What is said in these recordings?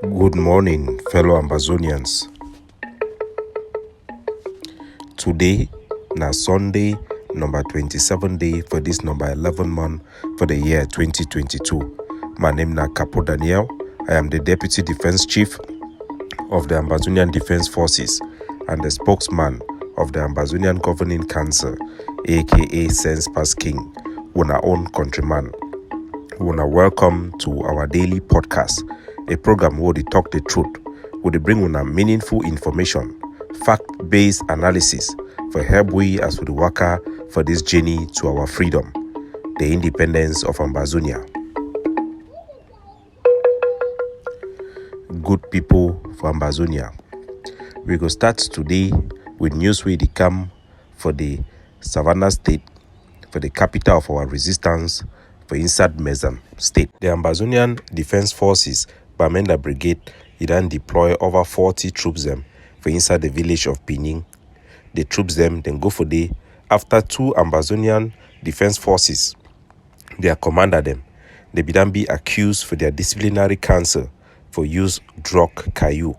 Good morning, fellow Ambazonians. Today, na Sunday, number 27 day for this number 11 month for the year 2022. My name na Capo Daniel. I am the Deputy Defense Chief of the Ambazonian Defense Forces and the spokesman of the Ambazonian Governing Council, aka Sense Pass King, una own countryman. Una welcome to our daily podcast, a program where we talk the truth, where they bring una meaningful information, fact-based analysis for help we as we work for this journey to our freedom, the independence of Ambazonia. Good people for Ambazonia. We go start today with news where they come for the Savannah State, for the capital of our resistance, for inside Manyu State. The Ambazonian Defense Forces, Bamenda Brigade, it then deploy over 40 troops them for inside the village of Pinyin. The troops them then go for day after two Ambazonian Defense Forces, their commander them, they be accused for their disciplinary council for use drug Caillou.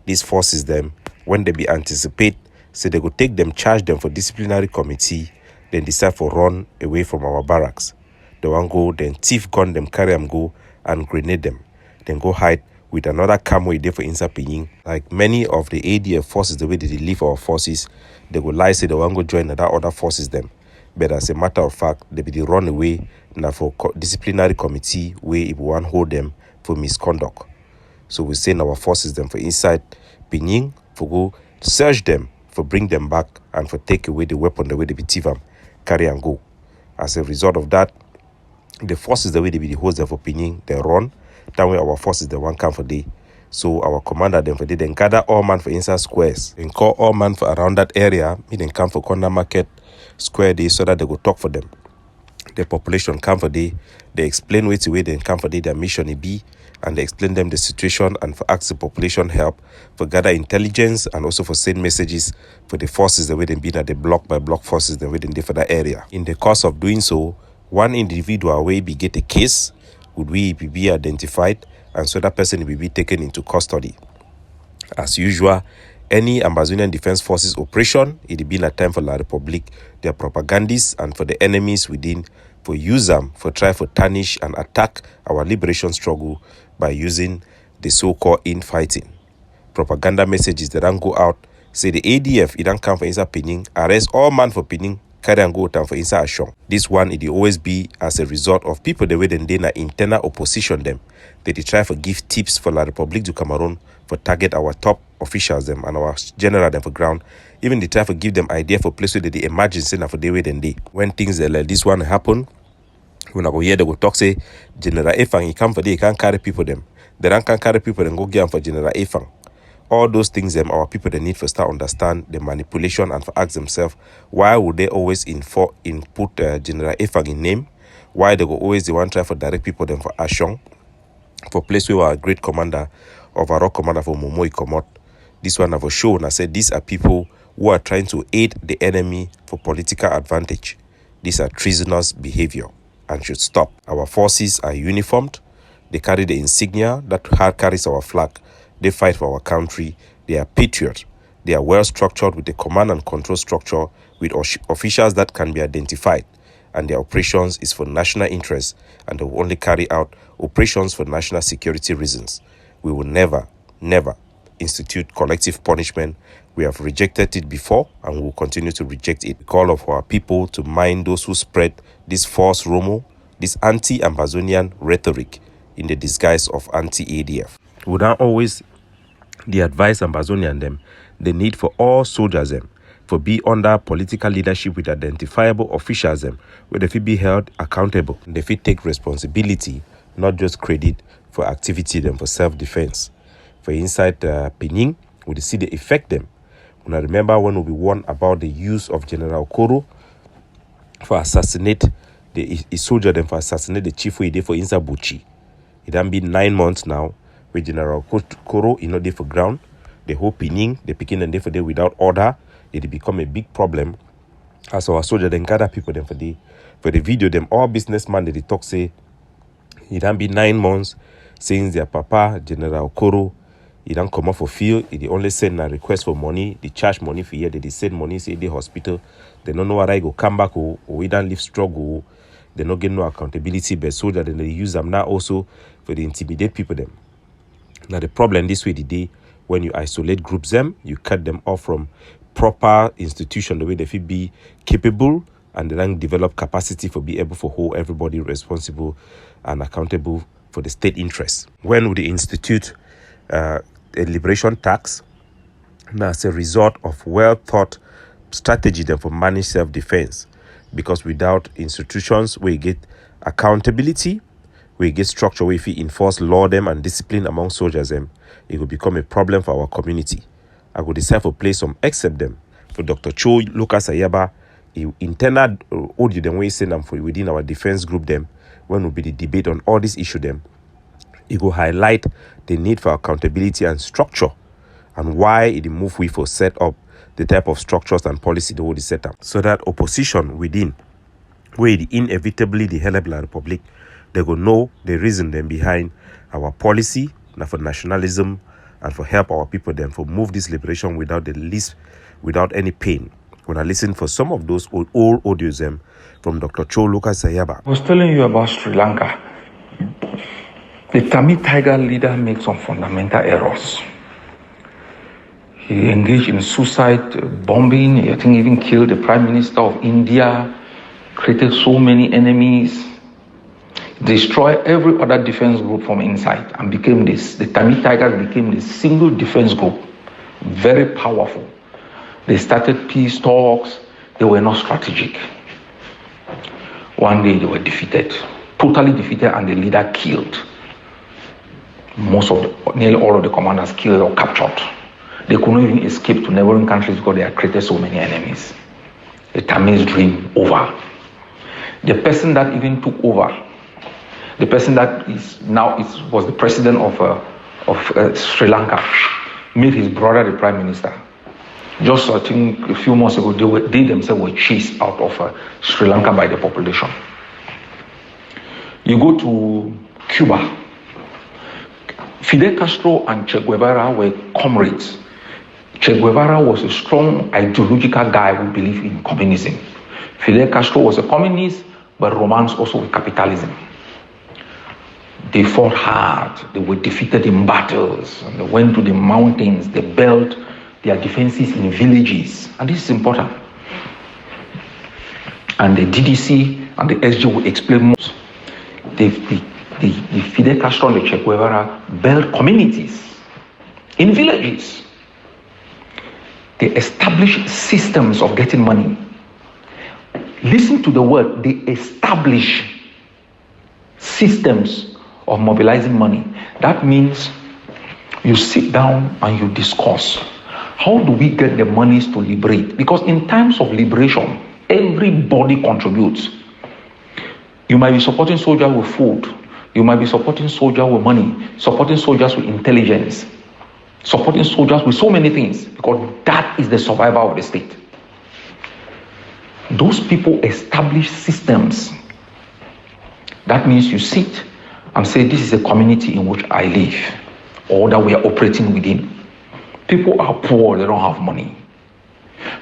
These forces them, when they be anticipate, say they go take them, charge them for disciplinary committee, then decide for run away from our barracks. They want go, then thief gun them, carry them go, and grenade them. Then go hide with another camp there for inside Pinyin. Like many of the ADF forces, the way they leave our forces, they go lie, say they want go join other forces them. But as a matter of fact, they be run away now for disciplinary committee where it want hold them for misconduct. So we send our forces them for inside Pinyin for go search them, for bring them back, and for take away the weapon the way they be thief them, carry and go. As a result of that, the forces the way they be the host them for Pinyin, they run. That way our forces they want come for day. So our commander them for day then gather all man for inside squares. Then call all man for around that area. Me then come for corner market square day so that they go talk for them. The population come for day. They explain which way they come for day their mission it be, and they explain them the situation and for ask the population help for gather intelligence and also for send messages for the forces the way they be at the block by block forces the way they for that area. In the course of doing so, one individual way be get a case would we be identified, and so that person will be taken into custody. As usual, any Ambazonian Defense Forces operation, it will be a time for La Republic, their propagandists, and for the enemies within, for use them, for try for tarnish and attack our liberation struggle by using the so-called infighting. Propaganda messages that don't go out, say the ADF, it don't come for inside Pinyin, arrest all man for Pinyin, carry and go down for inside Ashong. This one, it will always be as a result of people the way they na internal opposition them. They try for give tips for La Republique du Cameroon for target our top officials them and our general them for ground. Even they try for give them idea for place where they emergency na for the way then they. When things like this one happen, when I go here they go talk say General Efang he come for day, he can't carry people them. They don't can carry people and go get them for General Efang. All those things them our people they need to start understand the manipulation and for ask themselves why would they always input General Efang in name? Why they go always the one try for direct people them for Ashong, for place where our great commander of our commander for Momoi Komot. This one have a show and I said these are people who are trying to aid the enemy for political advantage. These are treasonous behavior and should stop. Our forces are uniformed. They carry the insignia that carries our flag. They fight for our country. They are patriot. They are well structured with a command and control structure with officials that can be identified. And their operations is for national interest, and they will only carry out operations for national security reasons. We will never institute collective punishment. We have rejected it before and we will continue to reject it. We call of our people to mind those who spread this false rumor, this anti-Ambazonian rhetoric in the disguise of anti-ADF. We don't always the advice Ambazonian them the need for all soldiers them for be under political leadership with identifiable officials them where they fit be held accountable. They fit take responsibility, not just credit for activity them for self-defense. For inside Pinyin, we see the effect them. When I remember when we warned about the use of General Koro for assassinate the soldier them for assassinate the chief we did for inside Buchi. It done been 9 months now. With General Koro, there for ground. The whole Pinyin, the picking and for day without order, it become a big problem. As our soldier then gather people them for the video, them all businessmen they talk say it done been 9 months. Since their papa, General Okoro, he don't come off for field, he only send a request for money, they charge money for year, they send money, say the hospital, they don't know whether I go come back or we don't live struggle, they not get no accountability, but so that they use them now also for the intimidate people them. Now the problem this way today, when you isolate groups them, you cut them off from proper institution, the way they feel be capable and they then develop capacity for be able to hold everybody responsible and accountable for the state interests. When we institute a liberation tax, now as a result of well thought strategy then for managed self-defense, because without institutions we get accountability, we get structure where if we enforce law them and discipline among soldiers them, it will become a problem for our community. I would decide to place some except them for Dr. Cho Lucas Ayaba, internal audio them we send them for within our defense group them when will be the debate on all these issue them. It will highlight the need for accountability and structure and why it move we for set up the type of structures and policy the whole set up so that opposition within where inevitably the Helebla Republic they go know the reason them behind our policy and for nationalism and for help our people then for move this liberation without any pain. When I listen for some of those old audios them from Dr. Cho Lucas Ayaba. I was telling you about Sri Lanka. The Tamil Tiger leader made some fundamental errors. He engaged in suicide bombing. I think even killed the Prime Minister of India, created so many enemies, destroyed every other defense group from inside and became this. The Tamil Tigers became the single defense group, very powerful. They started peace talks. They were not strategic. One day they were defeated, totally defeated, and the leader killed. Nearly all of the commanders killed or captured. They could not even escape to neighboring countries because they had created so many enemies. The Tamil's dream over. The person that even took over, the person that was the president of Sri Lanka, made his brother the prime minister. Just I think a few months ago, they themselves were chased out of Sri Lanka by the population. You go to Cuba. Fidel Castro and Che Guevara were comrades. Che Guevara was a strong ideological guy who believed in communism. Fidel Castro was a communist, but romanced also with capitalism. They fought hard. They were defeated in battles. And they went to the mountains. They built their defenses in villages. And this is important. And the DDC and the SG will explain more. The Fidel Castro and the Che Guevara built communities in villages. They established systems of getting money. Listen to the word, they establish systems of mobilizing money. That means you sit down and you discuss. How do we get the monies to liberate? Because in times of liberation, everybody contributes. You might be supporting soldiers with food. You might be supporting soldiers with money, supporting soldiers with intelligence, supporting soldiers with so many things, because that is the survival of the state. Those people establish systems. That means you sit and say, this is a community in which I live, or that we are operating within. People are poor, they don't have money.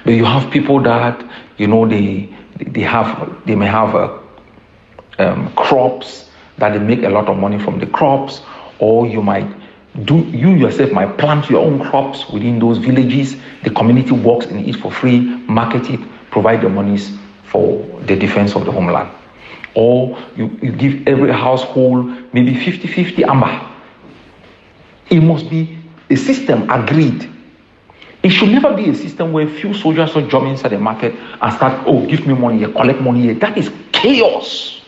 But you have people that, they may have crops, that they make a lot of money from the crops, or you yourself might plant your own crops within those villages. The community works in it for free, market it, provide the monies for the defense of the homeland. Or you give every household maybe 50-50 amber. It must be a system agreed. It should never be a system where few soldiers will jump inside the market and start, give me money here, collect money here. That is chaos.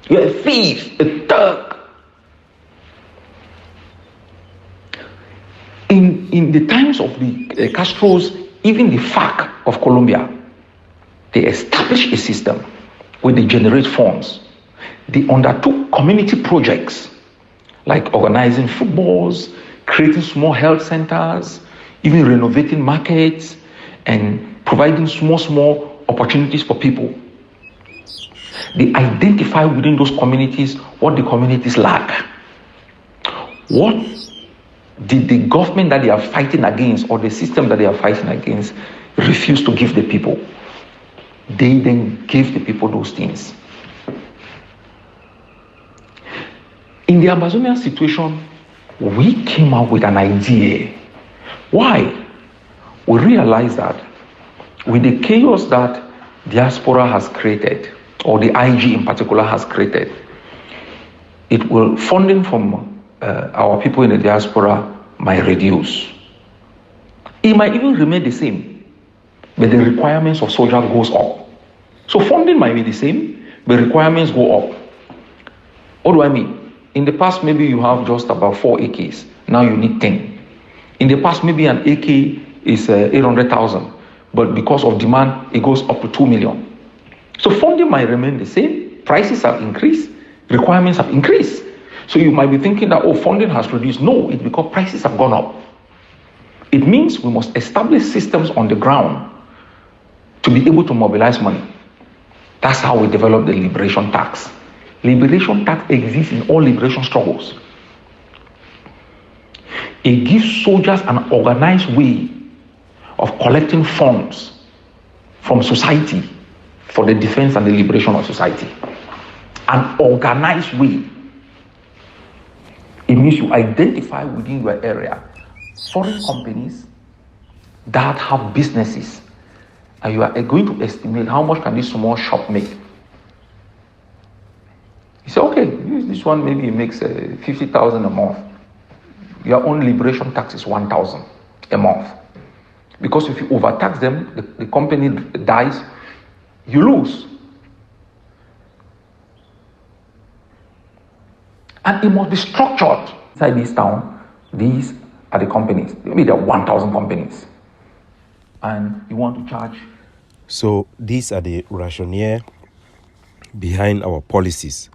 You're a thief, a thug. In the times of the Castros, even the FARC of Colombia, they established a system where they generate funds. They undertook community projects like organizing footballs, creating small health centers, even renovating markets, and providing small opportunities for people. They identify within those communities what the communities lack. What did the government that they are fighting against, or the system that they are fighting against, refuse to give the people? They then gave the people those things. In the Ambazonia situation, we came up with an idea. Why? We realized that with the chaos that diaspora has created, or the IG in particular has created, it will funding from our people in the diaspora might reduce. It might even remain the same, but the requirements of soldier goes up. So funding might be the same, but requirements go up. What do I mean? In the past, maybe you have just about 4 AKs. Now you need 10. In the past, maybe an AK is 800,000, but because of demand, it goes up to 2 million. So funding might remain the same. Prices have increased. Requirements have increased. So you might be thinking that, funding has reduced. No, it's because prices have gone up. It means we must establish systems on the ground to be able to mobilize money. That's how we develop the liberation tax. Liberation tax exists in all liberation struggles. It gives soldiers an organized way of collecting funds from society for the defense and the liberation of society. An organized way. It means you identify within your area foreign companies that have businesses, and you are going to estimate how much can this small shop make. You say, okay, this one maybe makes 50,000 a month. Your own liberation tax is 1,000 a month. Because if you overtax them, the company dies, you lose. And it must be structured. Inside this town, these are the companies. Maybe there are 1,000 companies. And you want to charge. So these are the rationale behind our policies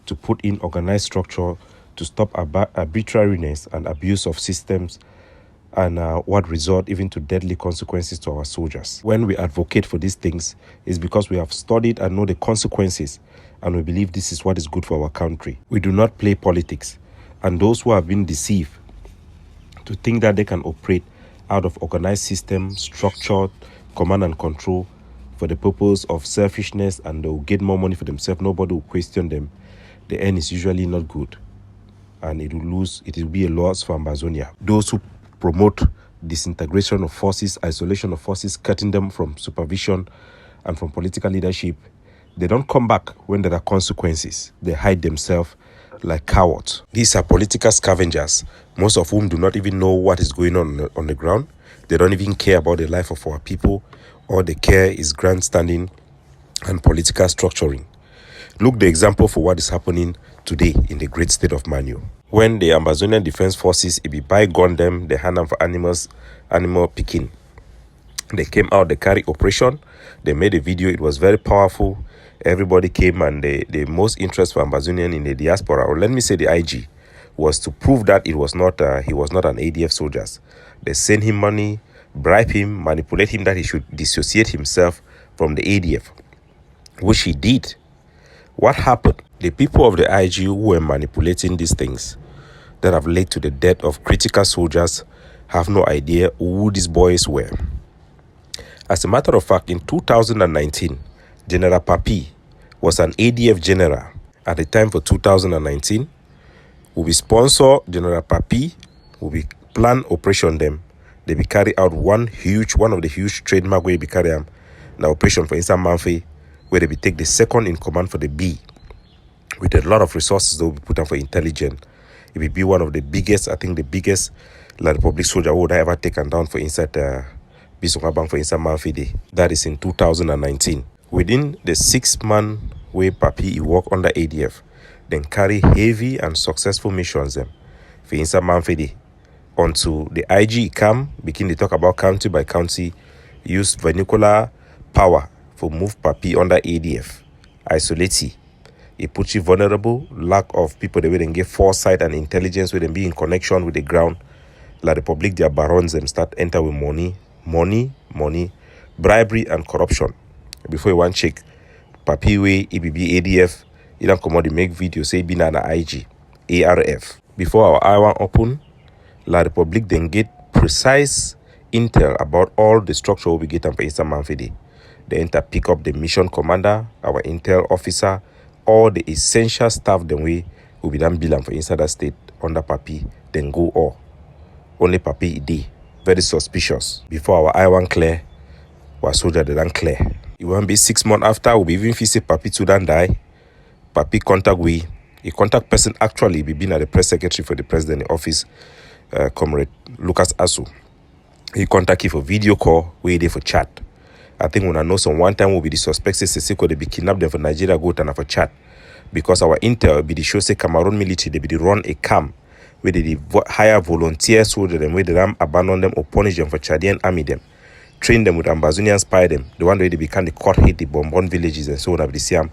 to put in organized structure to stop arbitrariness and abuse of systems, and what result even to deadly consequences to our soldiers. When we advocate for these things, it's because we have studied and know the consequences, and we believe this is what is good for our country. We do not play politics, and those who have been deceived to think that they can operate out of organized system, structured command and control for the purpose of selfishness, and they'll get more money for themselves, nobody will question them, the end is usually not good, and it will be a loss for Ambazonia. Those who promote disintegration of forces, isolation of forces, cutting them from supervision and from political leadership, they don't come back when there are consequences. They hide themselves like cowards. These are political scavengers, most of whom do not even know what is going on the ground. They don't even care about the life of our people. All they care is grandstanding and political structuring. Look the example for what is happening today in the great state of Manyu. When the Ambazonian Defense Forces, if you buy gun them, they hand them for animal picking. They came out, they carry operation, they made a video, it was very powerful. Everybody came, and the most interest for Ambazonian in the diaspora, or let me say the IG, was to prove that he was not an ADF soldier. They sent him money, bribe him, manipulate him that he should dissociate himself from the ADF, which he did. What happened? The people of the IG who were manipulating these things that have led to the death of critical soldiers have no idea who these boys were. As a matter of fact, in 2019, General Papi was an ADF general. At the time for 2019, we sponsor General Papi, we plan operation them. They be carry out one of the huge trademark where be carry out the operation for Insa Manfe, where they be take the second in command for the B, with a lot of resources that will be put on for intelligence. It will be one of the biggest, I think the biggest La Republic soldier who would have ever taken down for inside Bisonga Bank for Insa Manfe. That is in 2019. Within the 6 months where Papi he work under ADF, then carry heavy and successful missions them for Insa Manfe until the IG come, begin to talk about county by county, use vernacular power for move Papi under ADF, isolate. It puts you vulnerable, lack of people that will get foresight and intelligence with them be in connection with the ground. La Republic, their barons them start enter with money, bribery and corruption. Before you want check, Papi way, EBB, ADF, you don't come out to make video say be na IG, ARF. before our I1 open, La Republic then get precise intel about all the structure we get for Eastern Manfidi. They enter pick up the mission commander, our intel officer, all the essential staff then we will be done bill for inside that state under Papi, then go all. Only Papi ID. Very suspicious. Before our I1 clear, our soldier they don't clear. It won't be 6 months after, we even feel say Papi to don't die. Papi contact we. A contact person actually be been at the press secretary for the president in office, Comrade Lucas Asu. He contact you for video call, we there for chat. I think when I know some one time will be the suspects say Seseko they be kidnapped them for Nigeria go and for chat. Because our intel be the show say Cameroon military they be the run a camp where they hire volunteers soldiers them where they abandon them or punish them for Chadian army them. Train them with Ambazonian spy them. The one way they become the court hit the Bonbon villages and so on of the Siam.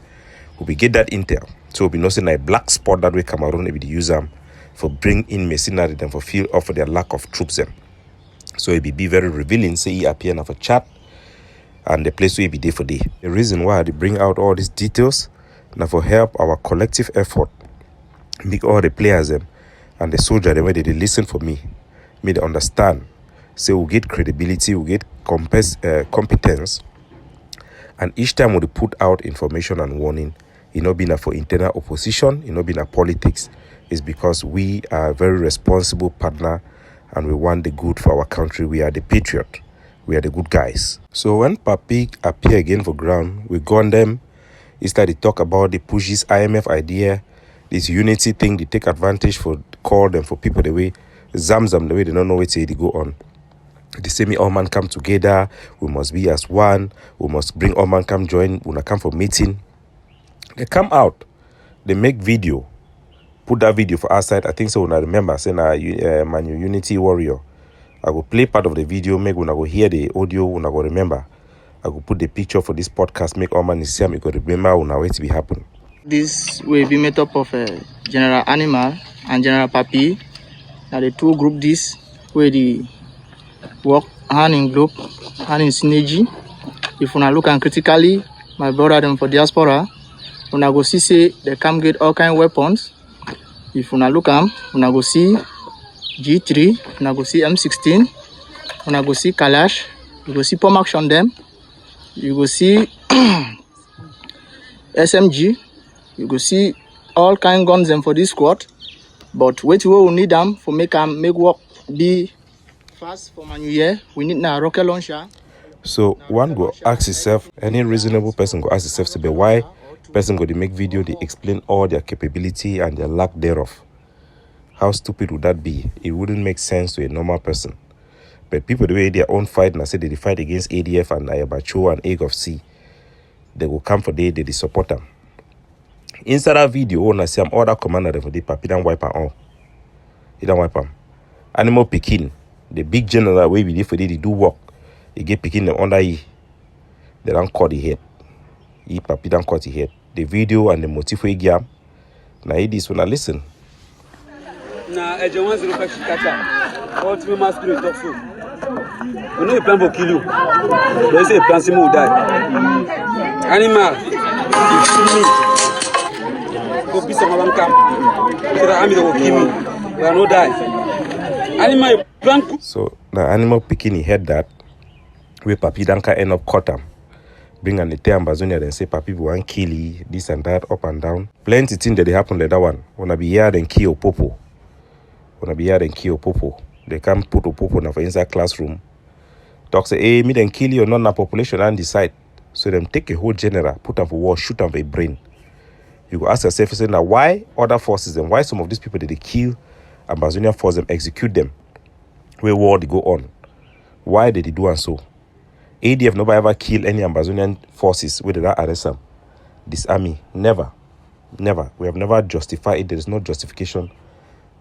We get that intel. So we know say a black spot that way Cameroon will be use them for bring in mercenary them for feel off for their lack of troops them. So it be very revealing, say he appear na for chat and the place will be there for day. The reason why they bring out all these details now for help our collective effort, make all the players them and the soldier the way they listen for me they understand. Say we get credibility, we get competence, and each time we put out information and warning, it not been for internal opposition, it not been politics, is because we are a very responsible partner and we want the good for our country. We are the patriot. We are the good guys. So when Papi appear again for ground, we go on them. It's like they talk about the pushes IMF idea, this unity thing, they take advantage for call them for people the way Zamzam the way they don't know what they go on. They say me all man come together, we must be as one, we must bring all man come join, when I come for meeting. They come out, they make video, put that video for our side. I think so when I remember saying Manyu Unity Warrior. I will play part of the video, make when I go hear the audio, when I go remember. I will put the picture for this podcast, make all man see me go remember when I wait to be happen. This will be made up of General Animal and General Papi. Now the two group this where the work hand in glove, hand in synergy. If una look and critically, my brother them for diaspora, una go see say they come get all kind of weapons. If una look una go see G3, una go see M16, una go see Kalash, you go see pump action them, you go see SMG, you go see all kind guns them for this squad. But wait we need them for make work be fast for Manyu here. We need now rocket launcher. So one go ask yourself, any reasonable person go ask yourself to be why person go to make video, they explain all their capability and their lack thereof. How stupid would that be? It wouldn't make sense to a normal person. But people the way their own fight and I say they fight against ADF and Ayabacho and Egg of Sea, they will come for they support them. Inside that video, I see other commander for the Papi don't wipe on. He don't wipe them. Animal Pekin, the big general way we did for they do work. He get Pekin them under he. They don't cut the head. He Papi don't cut the head. The video and the motif we give. Now he this when I listen. Now, I just want to catch up. All three mass spirit talk so. We know a plan for kill you. They say a plan Simo will die. Animal, you see me. Go be some of them camp. So the army will kill me. You are no die. Animal plan. So the animal picking he heard that. Where Papi Danka end up cut him. Bring an Ambazonia and say Papi will kill you, this and that, up and down. Plenty things that they happen like that one. Wanna be here and kill Popo. Wanna be here and kill Popo. They can't put Popo in the inside classroom. Talk say, hey, me then kill you, not na population and decide. So them take a whole general, put them for war, shoot them for a brain. You go ask yourself, say, now why other forces and why some of these people that they kill Ambazonia force them, execute them, where war they go on? Why did they do and so? ADF never ever kill any Ambazonian forces where they don't arrest them. This army, never. We have never justified it. There is no justification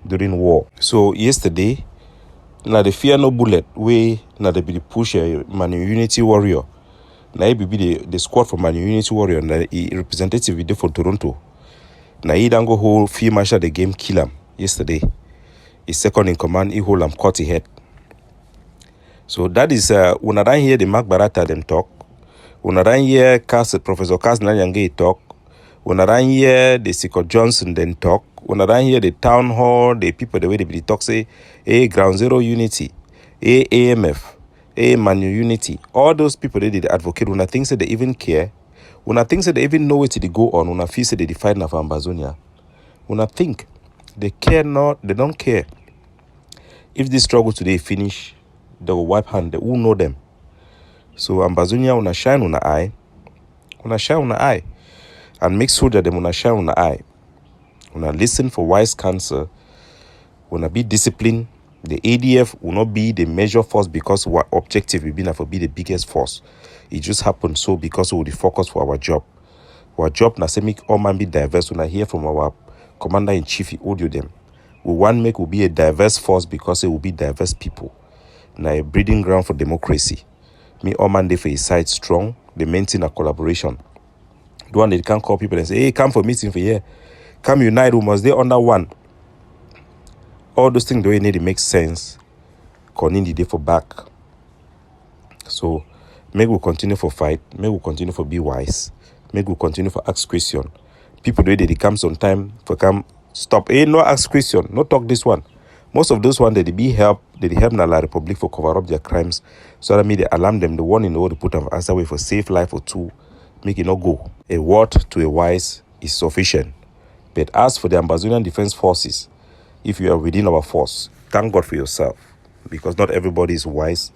during war. So yesterday, now the fear no bullet way now they be the push Manyu Unity Warrior. Now he be the squad for Manyu Unity Warrior. Now he representative video for Toronto. Now he don't go hold field marshal the game kill him yesterday. His second in command he hold him cut his head. So that is when I hear the Mark Barata them talk, when I hear Professor Kas Nanyange talk, When I ran here, the Sikor Johnson then talk. When I ran here, the town hall, the people, the way they talk say, hey, Ground Zero Unity, hey, AMF, hey, Manyu Unity. All those people, they advocate. When I think say they even care, when I think say they even know where to go on, when I feel say they fight for Ambazonia, when I think they care not, they don't care. If this struggle today finish, they will wipe hand. They will know them. So Ambazonia wanna shine on the eye, and make sure that they wanna shine on the eye. Wanna listen for wise counsel. Wanna be disciplined. The ADF will not be the major force because our objective will be not to be the biggest force. It just happened so because we will focus for our job. Our job na say make all man be diverse. When I hear from our commander in chief, he audio them. We want make will be a diverse force because it will be diverse people. Now a breeding ground for democracy. Me all man dey for his side strong. They maintain a collaboration. The one they can call people and say, hey, come for meeting for here. Come unite, we must they under one. All those things the way need to make sense. Calling the day for back. So make we continue for fight. Make we continue for be wise. Make we continue for ask question. People the way they come sometime for come stop. Hey, no ask question. No talk this one. Most of those ones they be help. They help na La Republic for cover up their crimes. So that means they alarm them. The one in the world to put an answer way for save life or two. Make it not go. A word to a wise is sufficient. But as for the Ambazonian Defense Forces, if you are within our force, thank God for yourself. Because not everybody is wise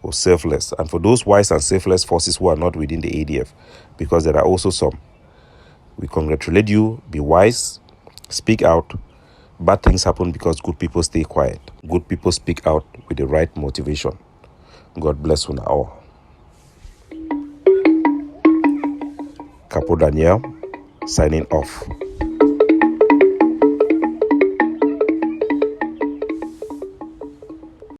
or selfless. And for those wise and selfless forces who are not within the ADF, because there are also some, we congratulate you. Be wise. Speak out. Bad things happen because good people stay quiet. Good people speak out with the right motivation. God bless you all. Capo Daniel, signing off.